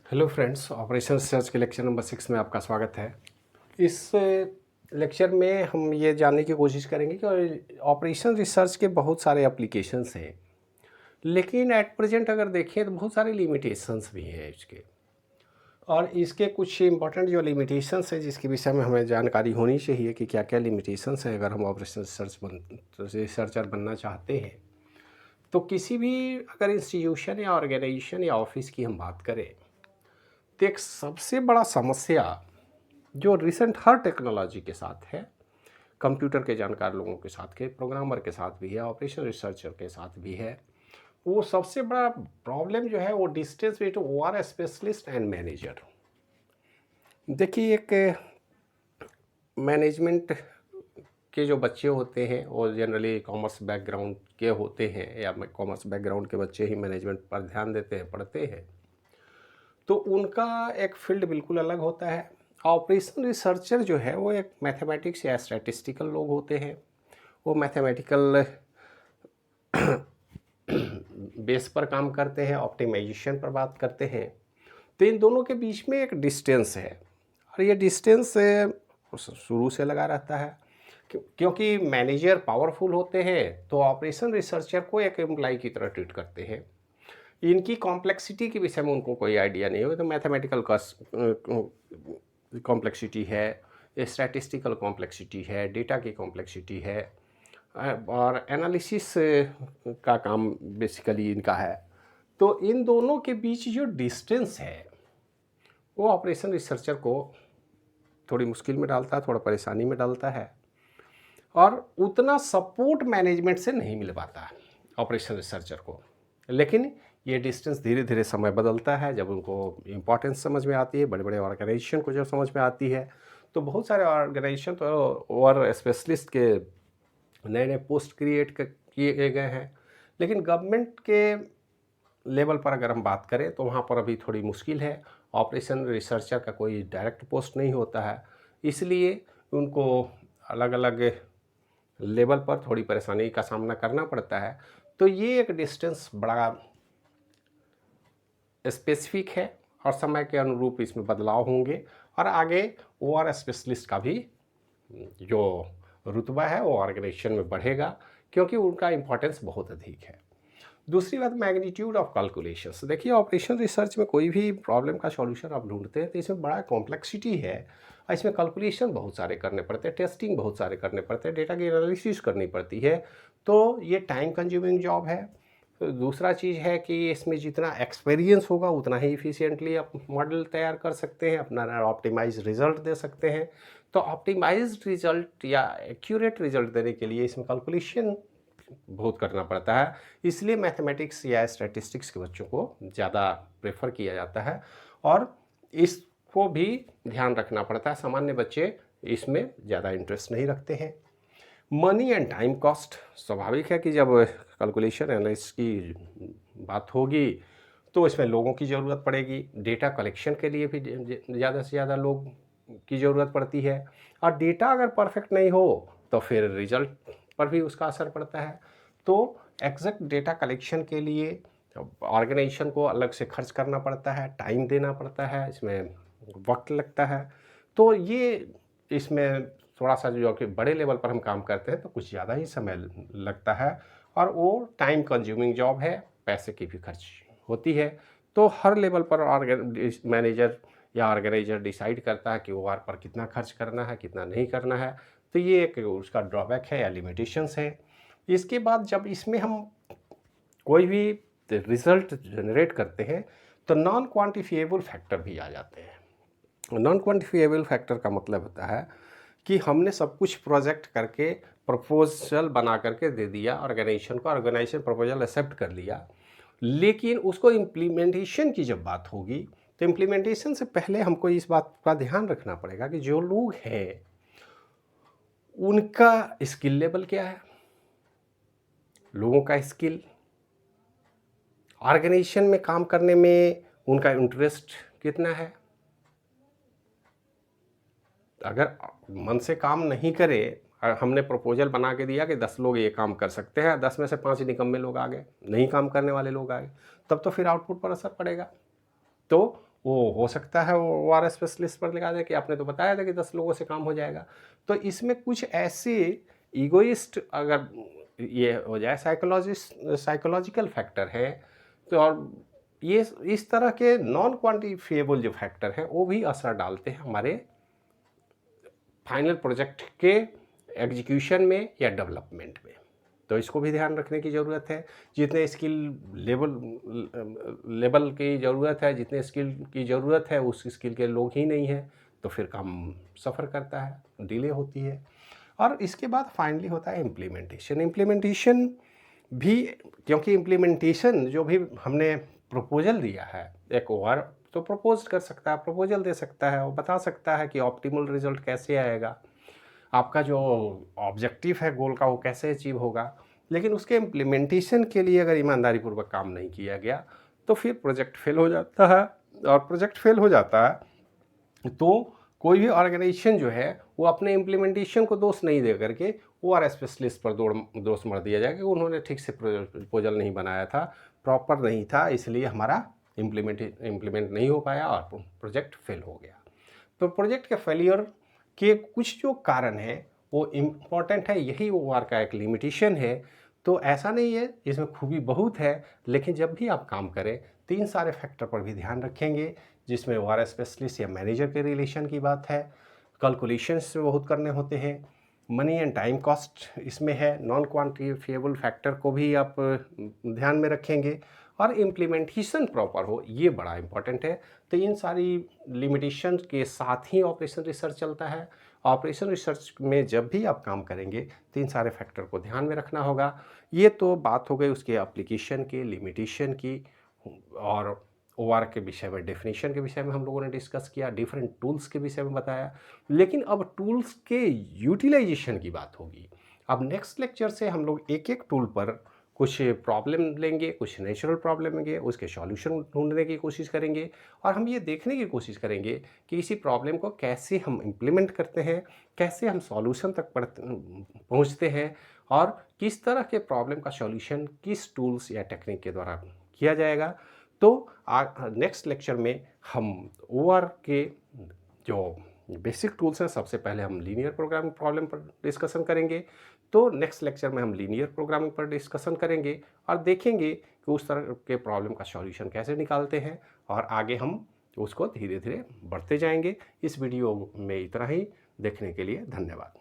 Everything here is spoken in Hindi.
हेलो फ्रेंड्स, ऑपरेशन रिसर्च के लेक्चर नंबर 6 में आपका स्वागत है। इस लेक्चर में हम ये जानने की कोशिश करेंगे कि ऑपरेशन रिसर्च के बहुत सारे एप्लीकेशंस हैं, लेकिन एट प्रेजेंट अगर देखें तो बहुत सारे लिमिटेशंस भी हैं इसके। और इसके कुछ इंपॉर्टेंट जो लिमिटेशंस हैं जिसके विषय में हमें जानकारी होनी चाहिए कि क्या क्या लिमिटेशंस हैं अगर हम ऑपरेशन रिसर्चर बनना चाहते हैं। तो किसी भी अगर इंस्टीट्यूशन या ऑर्गेनाइजेशन या ऑफिस की हम बात करें तो एक सबसे बड़ा समस्या जो रिसेंट हर टेक्नोलॉजी के साथ है, कंप्यूटर के जानकार लोगों के साथ के प्रोग्रामर के साथ भी है, ऑपरेशन रिसर्चर के साथ भी है, वो सबसे बड़ा प्रॉब्लम जो है वो distance between OR specialist and manager. देखिए, एक मैनेजमेंट के जो बच्चे होते हैं वो जनरली कॉमर्स बैकग्राउंड के होते हैं, या कॉमर्स बैकग्राउंड के बच्चे ही मैनेजमेंट पर ध्यान देते हैं, पढ़ते हैं, तो उनका एक फील्ड बिल्कुल अलग होता है। ऑपरेशन रिसर्चर जो है वो एक मैथमेटिक्स या स्टैटिस्टिकल लोग होते हैं। वो मैथमेटिकल बेस पर काम करते हैं, ऑप्टिमाइजेशन पर बात करते हैं। तो इन दोनों के बीच में एक डिस्टेंस है, और ये डिस्टेंस शुरू से लगा रहता है। क्योंकि मैनेजर पावरफुल होते हैं तो ऑपरेशन रिसर्चर को एक एम्प्लॉय की तरह ट्रीट करते हैं। इनकी कॉम्प्लेक्सिटी के विषय में उनको कोई आइडिया नहीं हो, तो मैथमेटिकल कॉम्प्लेक्सिटी है, स्टैटिस्टिकल कॉम्प्लेक्सिटी है, डेटा की कॉम्प्लेक्सिटी है, और एनालिसिस का काम बेसिकली इनका है। तो इन दोनों के बीच जो डिस्टेंस है वो ऑपरेशन रिसर्चर को थोड़ी मुश्किल में डालता है, थोड़ा परेशानी में डालता है, और उतना सपोर्ट मैनेजमेंट से नहीं मिल पाता है ऑपरेशन रिसर्चर को। लेकिन ये डिस्टेंस धीरे धीरे समय बदलता है, जब उनको इम्पोर्टेंस समझ में आती है, बड़े बड़े ऑर्गेनाइजेशन को जब समझ में आती है, तो बहुत सारे ऑर्गेनाइजेशन तो और स्पेशलिस्ट के नए नए पोस्ट क्रिएट किए गए हैं। लेकिन गवर्नमेंट के लेवल पर अगर हम बात करें तो वहाँ पर अभी थोड़ी मुश्किल है, ऑपरेशन रिसर्चर का कोई डायरेक्ट पोस्ट नहीं होता है, इसलिए उनको अलग अलग लेवल पर थोड़ी परेशानी का सामना करना पड़ता है। तो ये एक डिस्टेंस बड़ा स्पेसिफिक है, और समय के अनुरूप इसमें बदलाव होंगे, और आगे ओआर स्पेशलिस्ट का भी जो रुतबा है वो ऑर्गेनाइजेशन में बढ़ेगा, क्योंकि उनका इम्पोर्टेंस बहुत अधिक है। दूसरी बात, मैग्नीट्यूड ऑफ कैलकुलेशंस। देखिए, ऑपरेशन रिसर्च में कोई भी प्रॉब्लम का सॉल्यूशन आप ढूंढते हैं तो इसमें बड़ा कॉम्प्लेक्सिटी है, और इसमें कैलकुलेशन बहुत सारे करने पड़ते हैं, टेस्टिंग बहुत सारे करने पड़ते हैं, डेटा की एनालिसिस करनी पड़ती है, तो ये टाइम कंज्यूमिंग जॉब है। तो दूसरा चीज़ है कि इसमें जितना एक्सपीरियंस होगा उतना ही इफ़िशिएंटली आप मॉडल तैयार कर सकते हैं, अपना ऑप्टिमाइज रिजल्ट दे सकते हैं। तो ऑप्टिमाइज रिजल्ट या एक्यूरेट रिजल्ट देने के लिए इसमें कैलकुलेशन बहुत करना पड़ता है, इसलिए मैथमेटिक्स या स्टैटिस्टिक्स के बच्चों को ज़्यादा प्रेफर किया जाता है, और इसको भी ध्यान रखना पड़ता है। सामान्य बच्चे इसमें ज़्यादा इंटरेस्ट नहीं रखते हैं। मनी एंड टाइम कॉस्ट, स्वाभाविक है कि जब कैलकुलेशन एनालिसिस की बात होगी तो इसमें लोगों की ज़रूरत पड़ेगी, डेटा कलेक्शन के लिए भी ज़्यादा से ज़्यादा लोग की ज़रूरत पड़ती है, और डेटा अगर परफेक्ट नहीं हो तो फिर रिजल्ट पर भी उसका असर पड़ता है। तो एग्जैक्ट डेटा कलेक्शन के लिए ऑर्गेनाइजेशन को अलग से खर्च करना पड़ता है, टाइम देना पड़ता है, इसमें वक्त लगता है। तो ये इसमें थोड़ा सा जो कि बड़े लेवल पर हम काम करते हैं तो कुछ ज़्यादा ही समय लगता है, और वो टाइम कंज्यूमिंग जॉब है, पैसे की भी खर्च होती है। तो हर लेवल पर मैनेजर या ऑर्गेनाइजर डिसाइड करता है कि वो वार पर कितना खर्च करना है, कितना नहीं करना है। तो ये एक उसका ड्रॉबैक है या लिमिटेशंस है। इसके बाद जब इसमें हम कोई भी रिजल्ट जनरेट करते हैं तो नॉन क्वांटिफिएबल फैक्टर भी आ जाते हैं। नॉन क्वांटिफिएबल फैक्टर का मतलब होता है कि हमने सब कुछ प्रोजेक्ट करके प्रपोजल बना करके दे दिया ऑर्गेनाइजेशन को, ऑर्गेनाइजेशन प्रपोजल एक्सेप्ट कर लिया, लेकिन उसको इम्प्लीमेंटेशन की जब बात होगी तो इम्प्लीमेंटेशन से पहले हमको इस बात का ध्यान रखना पड़ेगा कि जो लोग हैं उनका स्किल लेवल क्या है, लोगों का स्किल, ऑर्गेनाइजेशन में काम करने में उनका इंटरेस्ट कितना है। अगर मन से काम नहीं करे, हमने प्रपोजल बना के दिया कि 10 लोग ये काम कर सकते हैं, 10 में से 5 निकम्मे लोग आ गए, नहीं काम करने वाले लोग आ गए, तब तो फिर आउटपुट पर असर पड़ेगा। तो वो हो सकता है वो ORS स्पेशलिस्ट पर लगा दे कि आपने तो बताया था कि 10 लोगों से काम हो जाएगा। तो इसमें कुछ ऐसे ईगोइस्ट अगर ये हो जाए साइकोलॉजिकल फैक्टर है, तो और ये इस तरह के नॉन क्वांटिफिएबल जो फैक्टर हैं वो भी असर डालते हैं हमारे फाइनल प्रोजेक्ट के एग्जीक्यूशन में या डेवलपमेंट में। तो इसको भी ध्यान रखने की ज़रूरत है। जितने स्किल लेवल की ज़रूरत है, जितने स्किल की ज़रूरत है उस स्किल के लोग ही नहीं हैं, तो फिर काम सफ़र करता है, डिले होती है। और इसके बाद फाइनली होता है इम्प्लीमेंटेशन भी, क्योंकि इम्प्लीमेंटेशन जो भी हमने प्रपोजल दिया है, एक ओवर तो प्रपोज कर सकता है, प्रपोजल दे सकता है, वो बता सकता है कि ऑप्टिमल रिजल्ट कैसे आएगा, आपका जो ऑब्जेक्टिव है गोल का वो कैसे अचीव होगा। लेकिन उसके इम्प्लीमेंटेशन के लिए अगर ईमानदारीपूर्वक काम नहीं किया गया तो फिर प्रोजेक्ट फेल हो जाता है। और प्रोजेक्ट फेल हो जाता है तो कोई भी ऑर्गेनाइजेशन जो है वो अपने इम्प्लीमेंटेशन को दोष नहीं दे करके ORS स्पेशलिस्ट पर दोष मर दिया जाएगा कि उन्होंने ठीक से प्रपोजल नहीं बनाया था, प्रॉपर नहीं था, इसलिए हमारा इम्प्लीमेंट नहीं हो पाया और प्रोजेक्ट फेल हो गया। तो प्रोजेक्ट के फेलियर के कुछ जो कारण हैं वो इम्पॉर्टेंट है, यही OR का एक लिमिटेशन है। तो ऐसा नहीं है, इसमें खूबी बहुत है, लेकिन जब भी आप काम करें 3 सारे फैक्टर पर भी ध्यान रखेंगे, जिसमें ORS स्पेशलिस्ट या मैनेजर के रिलेशन की बात है, कैलकुलेशंस बहुत करने होते हैं, मनी एंड टाइम कॉस्ट इसमें है, नॉन क्वांटिफिएबल फैक्टर को भी आप ध्यान में रखेंगे, और इम्प्लीमेंटेशन प्रॉपर हो, ये बड़ा इंपॉर्टेंट है। तो इन सारी लिमिटेशन के साथ ही ऑपरेशन रिसर्च चलता है। ऑपरेशन रिसर्च में जब भी आप काम करेंगे 3 सारे फैक्टर को ध्यान में रखना होगा। ये तो बात हो गई उसके एप्लीकेशन की, लिमिटेशन की, और OR के विषय में, डेफिनेशन के विषय में हम लोगों ने डिस्कस किया, डिफरेंट टूल्स के विषय में बताया। लेकिन अब टूल्स के यूटिलाइजेशन की बात होगी। अब नेक्स्ट लेक्चर से हम लोग एक एक टूल पर कुछ प्रॉब्लम लेंगे, कुछ नेचुरल प्रॉब्लम लेंगे, उसके सॉल्यूशन ढूंढने की कोशिश करेंगे, और हम ये देखने की कोशिश करेंगे कि इसी प्रॉब्लम को कैसे हम इम्प्लीमेंट करते हैं, कैसे हम सॉल्यूशन तक पहुंचते हैं, और किस तरह के प्रॉब्लम का सॉल्यूशन किस टूल्स या टेक्निक के द्वारा किया जाएगा। तो नेक्स्ट लेक्चर में हम OR के जो बेसिक टूल्स हैं, सबसे पहले हम लीनियर प्रोग्रामिंग प्रॉब्लम पर डिस्कशन करेंगे। तो नेक्स्ट लेक्चर में हम लीनियर प्रोग्रामिंग पर डिस्कशन करेंगे और देखेंगे कि उस तरह के प्रॉब्लम का सॉल्यूशन कैसे निकालते हैं, और आगे हम उसको धीरे धीरे बढ़ते जाएंगे। इस वीडियो में इतना ही। देखने के लिए धन्यवाद।